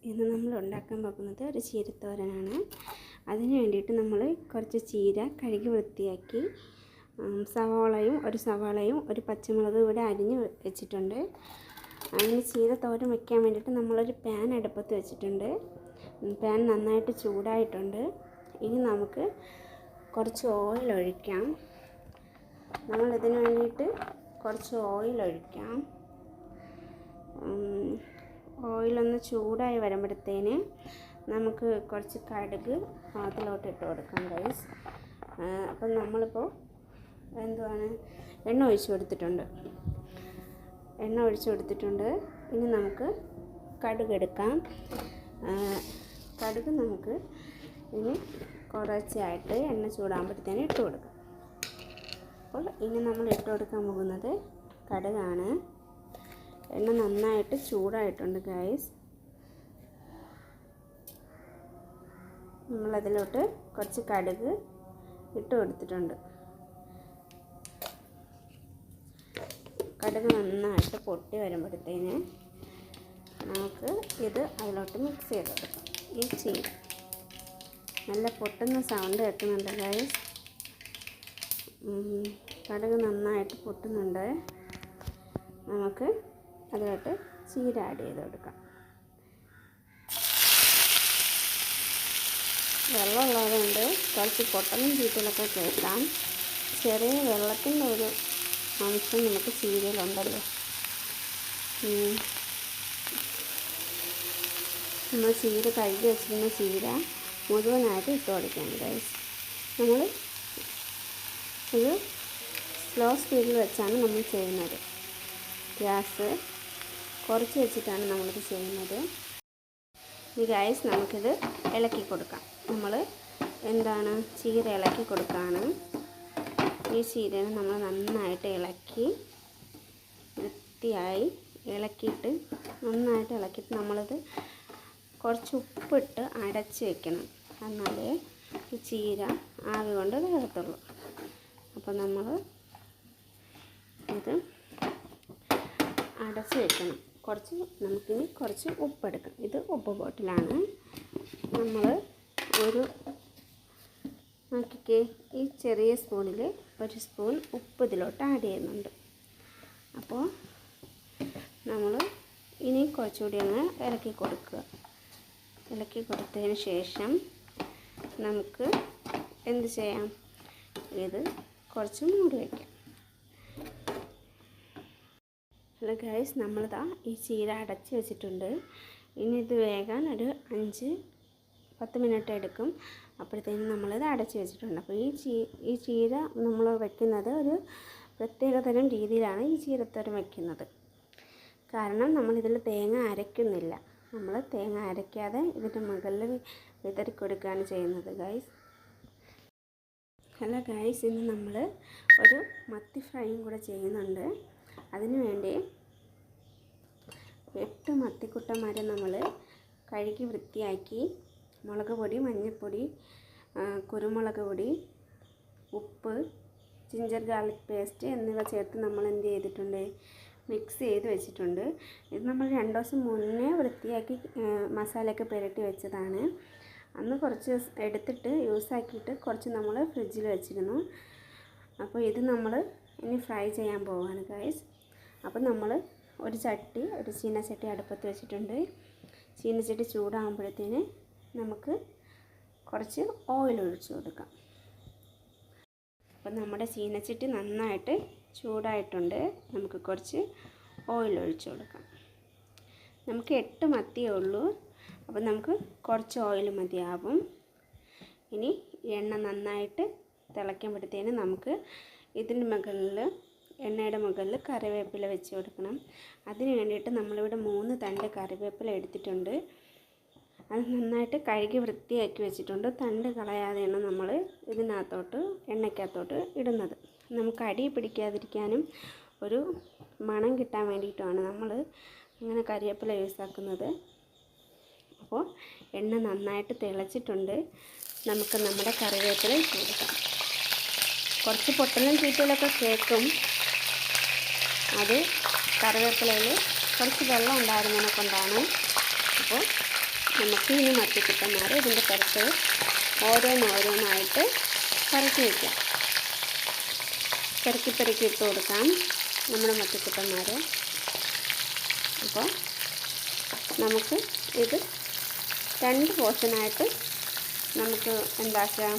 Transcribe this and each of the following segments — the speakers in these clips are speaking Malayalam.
ഇന്ന് നമ്മൾ ഉണ്ടാക്കാൻ പോകുന്നത് ഒരു ചീരത്തോരനാണ്. അതിന് വേണ്ടിയിട്ട് നമ്മൾ കുറച്ച് ചീര കഴുകി വൃത്തിയാക്കി ഒരു സവാളയും ഒരു പച്ചമുളകും ഇവിടെ അരിഞ്ഞ് വെച്ചിട്ടുണ്ട്. അതിന് ചീരത്തോരൻ വെക്കാൻ വേണ്ടിയിട്ട് നമ്മളൊരു പാൻ അടുപ്പത്ത് വെച്ചിട്ടുണ്ട്. പാൻ നന്നായിട്ട് ചൂടായിട്ടുണ്ട്. ഇനി നമുക്ക് കുറച്ച് ഓയിൽ ഒഴിക്കാം. നമ്മളിതിന് വേണ്ടിയിട്ട് കുറച്ച് ഓയിൽ ഒഴിക്കാം. ഓയിലൊന്ന് ചൂടായി വരുമ്പോഴത്തേന് നമുക്ക് കുറച്ച് കടുക് അതിലോട്ട് ഇട്ട് കൊടുക്കാം ഗൈസ്. അപ്പം നമ്മളിപ്പോൾ എണ്ണ ഒഴിച്ച് കൊടുത്തിട്ടുണ്ട്. ഇനി നമുക്ക് കടുക് എടുക്കാം. കടുക് നമുക്ക് ഇനി കുറച്ചായിട്ട് എണ്ണ ചൂടാകുമ്പോഴത്തേന് ഇട്ട് കൊടുക്കാം. അപ്പോൾ ഇനി നമ്മൾ ഇട്ട് കൊടുക്കാൻ പോകുന്നത് കടുകാണ്. എണ്ണ നന്നായിട്ട് ചൂടായിട്ടുണ്ട് ഗൈസ്. നമ്മളതിലോട്ട് കുറച്ച് കടുക് ഇട്ട് കൊടുത്തിട്ടുണ്ട്. കടുക് നന്നായിട്ട് പൊട്ടി വരുമ്പോഴത്തേന് നമുക്ക് ഇത് അതിലോട്ട് മിക്സ് ചെയ്ത് കൊടുക്കാം. ഈ ചീര നല്ല പൊട്ടുന്ന സൗണ്ട് കേൾക്കുന്നുണ്ട് ഗൈസ്. കടുക് നന്നായിട്ട് പൊട്ടുന്നുണ്ട്. നമുക്ക് അതിലോട്ട് ചീര ആഡ് ചെയ്ത് കൊടുക്കാം. വെള്ളമുള്ളതുകൊണ്ട് കുറച്ച് പൊട്ടലും ചീറ്റലൊക്കെ കേൾക്കാം. ചെറിയ വെള്ളത്തിൻ്റെ ഒരു അംശം നമുക്ക് ചീരയിലുണ്ടല്ലോ. നമ്മൾ ചീര കഴുകി വെച്ചിരുന്ന ചീര മുഴുവനായിട്ട് ഇട്ട് കൊടുക്കാം ഗൈസ്. നമ്മൾ ഇത് സ്ലോ സ്പീഡിൽ വെച്ചാണ് നമ്മൾ ചെയ്യുന്നത്. ഗ്യാസ് കുറച്ച് വെച്ചിട്ടാണ് നമ്മളിത് ചെയ്യുന്നത്. ഈ ഗൈസ് നമുക്കിത് ഇളക്കി കൊടുക്കാം. നമ്മൾ ചീര ഇളക്കി കൊടുക്കുകയാണ്. ഈ ചീരനെ നമ്മൾ നന്നായിട്ട് ഇളക്കി വൃത്തിയായി നന്നായിട്ട് ഇളക്കിയിട്ട് നമ്മളിത് കുറച്ച് ഉപ്പിട്ട് അടച്ച് വെക്കണം. എന്നാലേ ഈ ചീര ആവി കൊണ്ട് വേകത്തുള്ളൂ. അപ്പോൾ നമ്മൾ ഇത് അടച്ച് വെക്കണം. നമുക്കിനി കുറച്ച് ഉപ്പെടുക്കാം. ഇത് ഉപ്പ് ബോട്ടിലാണ്. നമ്മൾ നോക്കിക്കേ, ഈ ചെറിയ സ്പൂണിൽ ഒരു സ്പൂൺ ഉപ്പ് ഇതിലോട്ട് ആഡ് ചെയ്യുന്നുണ്ട്. അപ്പോൾ നമ്മൾ ഇനി കുറച്ചുകൂടി അങ്ങ് ഇളക്കി കൊടുത്തതിന് ശേഷം നമുക്ക് എന്ത് ചെയ്യാം, ഇത് കുറച്ച് മൂടി വയ്ക്കാം. ഹലോ ഗൈസ്, നമ്മളിതാ ഈ ചീര അടച്ച് വെച്ചിട്ടുണ്ട്. ഇനി ഇത് വേകാൻ ഒരു 5-10 മിനിറ്റ് എടുക്കും. അപ്പോഴത്തേനും നമ്മളിത് അടച്ച് വെച്ചിട്ടുണ്ട്. അപ്പോൾ ഈ ചീര നമ്മൾ വെക്കുന്നത് ഒരു പ്രത്യേകതരം രീതിയിലാണ് ഈ ചീരത്തോരൻ വെക്കുന്നത്. കാരണം നമ്മളിതിൽ തേങ്ങ അരയ്ക്കുന്നില്ല. നമ്മൾ തേങ്ങ അരയ്ക്കാതെ ഇതിൻ്റെ മുകളിൽ വിതറി കൊടുക്കുകയാണ് ചെയ്യുന്നത് ഗൈസ്. ഹലോ ഗൈസ്, ഇന്ന് നമ്മൾ ഒരു മത്തി ഫ്രൈയും കൂടെ ചെയ്യുന്നുണ്ട്. അതിനു വേണ്ടി 8 മത്തിക്കുട്ടന്മാരെ നമ്മൾ കഴുകി വൃത്തിയാക്കി മുളക് പൊടി, മഞ്ഞൾപ്പൊടി, കുരുമുളക് പൊടി, ഉപ്പ്, ജിഞ്ചർ ഗാർലിക് പേസ്റ്റ് എന്നിവ ചേർത്ത് നമ്മൾ എന്ത് ചെയ്തിട്ടുണ്ട്, മിക്സ് ചെയ്ത് വെച്ചിട്ടുണ്ട്. ഇത് നമ്മൾ 2 ദിവസം മുന്നേ വൃത്തിയാക്കി മസാലയൊക്കെ പുരട്ടി വെച്ചതാണ്. അന്ന് കുറച്ച് എടുത്തിട്ട് യൂസാക്കിയിട്ട് കുറച്ച് നമ്മൾ ഫ്രിഡ്ജിൽ വെച്ചിരുന്നു. അപ്പോൾ ഇത് നമ്മൾ ഇനി ഫ്രൈ ചെയ്യാൻ പോവുകയാണ് ഗൈസ്. അപ്പോൾ നമ്മൾ ഒരു ചീനച്ചട്ടി അടുപ്പത്ത് വെച്ചിട്ടുണ്ട്. ചീനച്ചട്ടി ചൂടാകുമ്പോഴത്തേന് നമുക്ക് കുറച്ച് ഓയിൽ ഒഴിച്ച് കൊടുക്കാം. അപ്പോൾ നമ്മുടെ ചീനച്ചട്ടി നന്നായിട്ട് ചൂടായിട്ടുണ്ട്. നമുക്ക് കുറച്ച് ഓയിൽ ഒഴിച്ച് കൊടുക്കാം. നമുക്ക് 8 മത്തിയേ ഉള്ളൂ. അപ്പോൾ നമുക്ക് കുറച്ച് ഓയിൽ മതിയാവും. ഇനി എണ്ണ നന്നായിട്ട് തിളയ്ക്കുമ്പോഴത്തേന് നമുക്ക് എണ്ണയുടെ മുകളിൽ കറിവേപ്പില വെച്ച് കൊടുക്കണം. അതിന് വേണ്ടിയിട്ട് നമ്മളിവിടെ 3 തണ്ട് കറിവേപ്പില എടുത്തിട്ടുണ്ട്. അത് നന്നായിട്ട് കഴുകി വൃത്തിയാക്കി വെച്ചിട്ടുണ്ട്. തണ്ട് കളയാതെയാണ് നമ്മൾ എണ്ണയ്ക്കകത്തോട്ട് ഇടുന്നത്. നമുക്ക് അടി പിടിക്കാതിരിക്കാനും ഒരു മണം കിട്ടാൻ വേണ്ടിയിട്ടുമാണ് നമ്മൾ അങ്ങനെ കറിവേപ്പില യൂസാക്കുന്നത്. അപ്പോൾ എണ്ണ നന്നായിട്ട് തിളച്ചിട്ടുണ്ട്. നമുക്ക് നമ്മുടെ കറിവേപ്പില ഇട്ട് കൊടുക്കാം. കുറച്ച് പൊട്ടലും ചീറ്റലൊക്കെ കേൾക്കും. അത് കറിവേപ്പിലയിൽ കുറച്ച് വെള്ളം ഉണ്ടായിരുന്നതിനെ കൊണ്ടാണ്. അപ്പോൾ നമുക്ക് ഈ മത്തിക്കുട്ടന്മാർ ഇതിൻ്റെ പുറത്ത് ഓരോന്നോരോന്നായിട്ട് പരത്തി വയ്ക്കാം. പെറുക്കി ഇട്ട് കൊടുക്കാം നമ്മുടെ മത്തിക്കുട്ടന്മാർ. അപ്പോൾ നമുക്ക് ഇത് 2 പോർഷനായിട്ട് നമുക്ക് ഉണ്ടാക്കിയെടുക്കാം.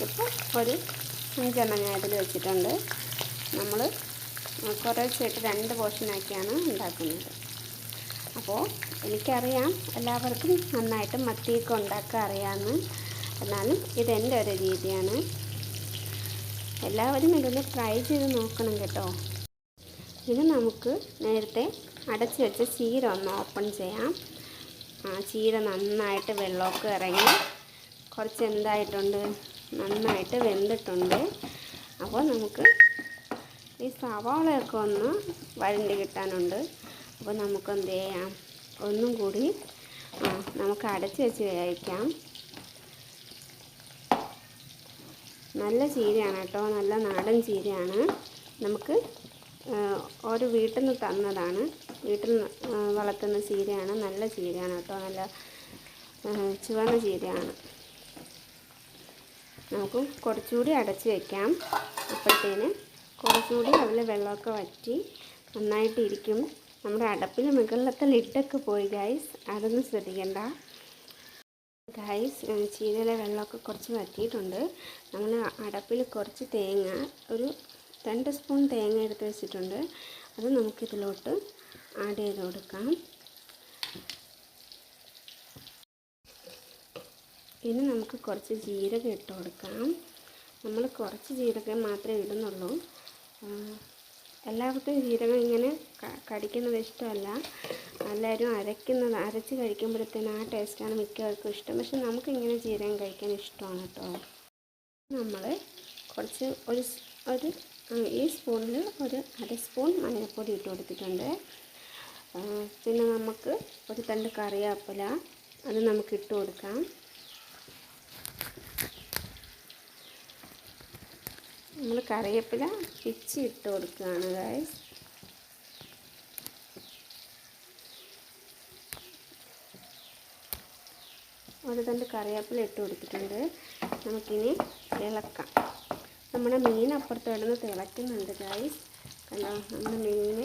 ഇപ്പോൾ ഒരു 5 ഞാൻ ഇതിൽ വെച്ചിട്ടുണ്ട്. നമ്മൾ കുറച്ചായിട്ട് 2 പോർഷനാക്കിയാണ് ഉണ്ടാക്കുന്നത്. അപ്പോൾ എനിക്കറിയാം എല്ലാവർക്കും നന്നായിട്ട് മത്തിയൊക്കെ ഉണ്ടാക്കാൻ അറിയാമെന്ന്. എന്നാലും ഇതെൻ്റെ ഒരു രീതിയാണ്. എല്ലാവരും ഇതൊന്ന് ട്രൈ ചെയ്ത് നോക്കണം കേട്ടോ. ഇനി നമുക്ക് നേരത്തെ അടച്ച് വെച്ച ചീര ഒന്ന് ഓപ്പൺ ചെയ്യാം. ചീര നന്നായിട്ട് വെള്ളമൊക്കെ ഇറങ്ങി കുറച്ച് എന്തായിട്ടുണ്ട്, നന്നായിട്ട് വെന്തിട്ടുണ്ട്. അപ്പോൾ നമുക്ക് ഈ സവാളയൊക്കെ ഒന്ന് വഴണ്ടി കിട്ടാനുണ്ട്. അപ്പോൾ നമുക്ക് എന്ത് ചെയ്യാം, ഒന്നും കൂടി നമുക്ക് അടച്ച് വെച്ച് കഴിക്കാം. നല്ല ചീരയാണ് കേട്ടോ, നല്ല നാടൻ ചീരയാണ്. നമുക്ക് ഒരു വീട്ടിൽ നിന്ന് തന്നതാണ്, വീട്ടിൽ വളർത്തുന്ന ചീരയാണ്. നല്ല ചീരയാണ് കേട്ടോ, നല്ല ചുവന്ന ചീരയാണ്. നമുക്ക് കുറച്ചുകൂടി അടച്ച് വയ്ക്കാം. അപ്പോഴത്തേന് കുറച്ചുകൂടി അതിൽ വെള്ളമൊക്കെ വറ്റി നന്നായിട്ടിരിക്കും. നമ്മുടെ അടപ്പിൽ മുകളിലത്തെ ലിഡൊക്കെ പോയി ഗൈസ്, അതൊന്നും ശ്രദ്ധിക്കണ്ട ഗൈസ്. ചീരയിലെ വെള്ളമൊക്കെ കുറച്ച് വറ്റിയിട്ടുണ്ട്. നമ്മൾ അടപ്പിൽ കുറച്ച് തേങ്ങ, ഒരു 2 സ്പൂൺ തേങ്ങ എടുത്ത് വെച്ചിട്ടുണ്ട്. അത് നമുക്കിതിലോട്ട് ആഡ് ചെയ്ത് കൊടുക്കാം. ഇനി നമുക്ക് കുറച്ച് ജീരകം ഇട്ട് കൊടുക്കാം. നമ്മൾ കുറച്ച് ജീരകം മാത്രമേ ഇടുന്നുള്ളൂ. എല്ലാവർക്കും ജീരകം ഇങ്ങനെ കടിക്കുന്നത് ഇഷ്ടമല്ല. എല്ലാവരും അരച്ച് കഴിക്കുമ്പോഴത്തേനും ആ ടേസ്റ്റാണ് മിക്കവർക്കും ഇഷ്ടം. പക്ഷെ നമുക്കിങ്ങനെ ജീരകം കഴിക്കാൻ ഇഷ്ടമാണ് കേട്ടോ. നമ്മൾ കുറച്ച് ഈ സ്പൂണിൽ ഒരു 1/2 സ്പൂൺ മഞ്ഞൾപ്പൊടി ഇട്ട് കൊടുത്തിട്ടുണ്ട്. പിന്നെ നമുക്ക് ഒരു തണ്ട് കറിവേപ്പില അത് നമുക്ക് ഇട്ട് കൊടുക്കാം. നമ്മൾ കറിവേപ്പില പിച്ചി ഇട്ട് കൊടുക്കുകയാണ് ഗൈസ്. ഒരു തണ്ട് കറിവേപ്പില ഇട്ട് കൊടുത്തിട്ടുണ്ട്. നമുക്കിനി ഇളക്കാം. നമ്മുടെ മീൻ അപ്പുറത്ത് കിടന്ന് തിളയ്ക്കുന്നുണ്ട് ഗൈസ്. കണ്ടോ, നമ്മുടെ മീൻ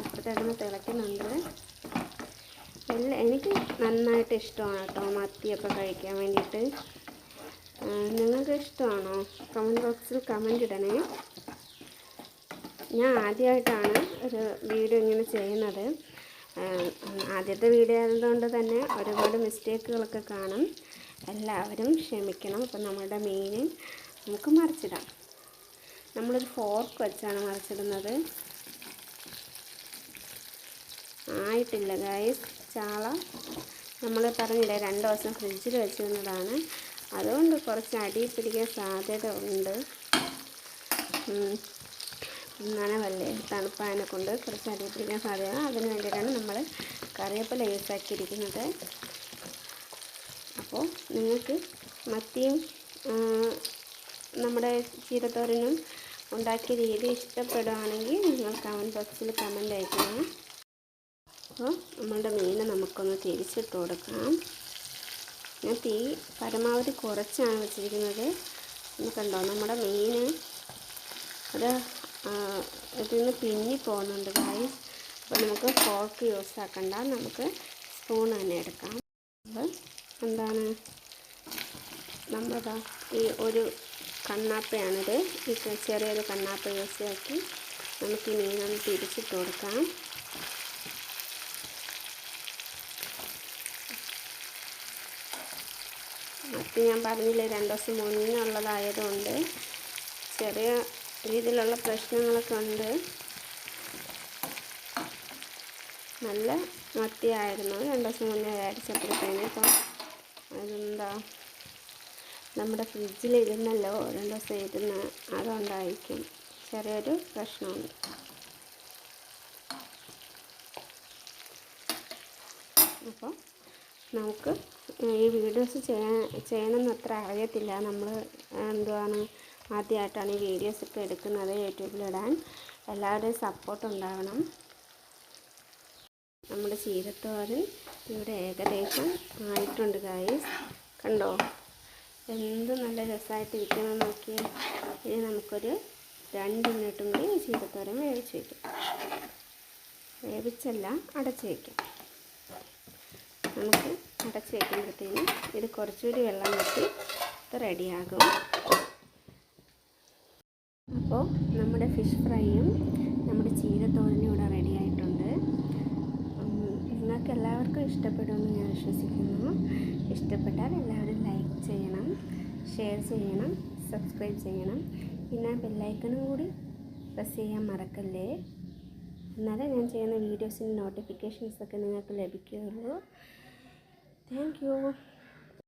അപ്പുറത്ത് കിടന്ന് തിളയ്ക്കുന്നുണ്ട്. എനിക്ക് നന്നായിട്ട് ഇഷ്ടമാണ് കേട്ടോ മത്തിയൊക്കെ കഴിക്കാൻ വേണ്ടിയിട്ട്. നിങ്ങൾക്ക് ഇഷ്ടമാണോ? കമൻറ്റ് ബോക്സിൽ കമൻറ്റ് ഇടണേ. ഞാൻ ആദ്യമായിട്ടാണ് ഒരു വീഡിയോ ഇങ്ങനെ ചെയ്യുന്നത്. ആദ്യത്തെ വീഡിയോ ആയതുകൊണ്ട് തന്നെ ഒരുപാട് മിസ്റ്റേക്കുകളൊക്കെ കാണും. എല്ലാവരും ക്ഷമിക്കണം. അപ്പം നമ്മുടെ മീൻ നമുക്ക് മറിച്ചിടാം. നമ്മളൊരു ഫോർക്ക് വെച്ചാണ് മറിച്ചിടുന്നത്. ആയിട്ടില്ല ഗൈസ്. ചാള നമ്മൾ പറഞ്ഞില്ലേ 2 ദിവസം ഫ്രിഡ്ജിൽ വെച്ചിരുന്നതാണ്. അതുകൊണ്ട് കുറച്ച് അടി പിടിക്കാൻ സാധ്യത ഉണ്ട്. നനവല്ലേ, തണുപ്പായതിനെ കൊണ്ട് കുറച്ച് അടി പിടിക്കാൻ സാധ്യത. അതിന് വേണ്ടിയിട്ടാണ് നമ്മൾ കറിവേപ്പില യൂസാക്കിയിരിക്കുന്നത്. അപ്പോൾ നിങ്ങൾക്ക് മത്തിയും നമ്മുടെ ചീരത്തോരനും ഉണ്ടാക്കിയ രീതി ഇഷ്ടപ്പെടുകയാണെങ്കിൽ നിങ്ങൾ കമൻറ്റ് ബോക്സിൽ കമൻറ്റ് അയക്കണം. അപ്പോൾ നമ്മളുടെ മീൻ നമുക്കൊന്ന് തിരിച്ചിട്ട് കൊടുക്കാം. ഞാൻ തീ പരമാവധി കുറച്ചാണ് വെച്ചിരിക്കുന്നത്. കണ്ടോ, നമ്മുടെ മീൻ ഇതിൽ നിന്ന് പിന്നി പോകുന്നുണ്ട് ഗൈസ്. അപ്പോൾ നമുക്ക് ഫോർക്ക് യൂസ് ആക്കണ്ട, നമുക്ക് സ്പൂൺ തന്നെ എടുക്കാം. അപ്പോൾ എന്താണ്, നമ്മളിതാ ഈ ഒരു കണ്ണാപ്പയാണിത്. ഈ ചെറിയൊരു കണ്ണാപ്പ യൂസ് ആക്കി നമുക്ക് ഈ മീനൊന്ന് തിരിച്ചിട്ട് കൊടുക്കാം. മത്തി ഞാൻ പറഞ്ഞില്ലേ 2 ദിവസം മുന്നേ ഉള്ളതായതുകൊണ്ട് ചെറിയ രീതിയിലുള്ള പ്രശ്നങ്ങളൊക്കെ ഉണ്ട്. നല്ല മത്തിയായിരുന്നു 2 ദിവസം മുന്നേ അടിച്ചപ്പോഴത്തേന്. ഇപ്പം അതെന്താ, നമ്മുടെ ഫ്രിഡ്ജിൽ ഇരുന്നല്ലോ 2 ദിവസം ഇരുന്ന്, അതുകൊണ്ടായിരിക്കും ചെറിയൊരു പ്രശ്നമുണ്ട്. അപ്പോൾ നമുക്ക് ഈ വീഡിയോസ് ചെയ്യണമെന്ന് അത്ര അറിയത്തില്ല. നമ്മൾ ആദ്യമായിട്ടാണ് ഈ വീഡിയോസൊക്കെ എടുക്കുന്നത് യൂട്യൂബിലിടാൻ. എല്ലാവരുടെയും സപ്പോർട്ട് ഉണ്ടാകണം. നമ്മുടെ ചീരത്തോരൻ ഇവിടെ ഏകദേശം ആയിട്ടുണ്ട് ഗായ്സ്. കണ്ടോ എന്ത് നല്ല രസമായിട്ട് ഇരിക്കണം നോക്കി. ഇനി നമുക്കൊരു 2 മിനിറ്റും കൂടി ഈ ചീരത്തോരൻ വേവിച്ച് വയ്ക്കാം. വേവിച്ചല്ല, അടച്ച് വയ്ക്കാം. നമുക്ക് അടച്ച് വയ്ക്കുമ്പോഴത്തേനും ഇത് കുറച്ചുകൂടി വെള്ളം വെച്ച് റെഡിയാകും. അപ്പോൾ നമ്മുടെ ഫിഷ് ഫ്രൈയും നമ്മുടെ ചീരത്തോരനും ഇവിടെ റെഡി ആയിട്ടുണ്ട്. നിങ്ങൾക്ക് എല്ലാവർക്കും ഇഷ്ടപ്പെടുമെന്ന് ഞാൻ വിശ്വസിക്കുന്നു. ഇഷ്ടപ്പെട്ടാൽ എല്ലാവരും ലൈക്ക് ചെയ്യണം, ഷെയർ ചെയ്യണം, സബ്സ്ക്രൈബ് ചെയ്യണം. പിന്നെ ബെല്ലൈക്കണും കൂടി പ്രസ് ചെയ്യാൻ മറക്കല്ലേ. എന്നാലേ ഞാൻ ചെയ്യുന്ന വീഡിയോസിൻ്റെ നോട്ടിഫിക്കേഷൻസൊക്കെ നിങ്ങൾക്ക് ലഭിക്കുകയുള്ളൂ. Thank you.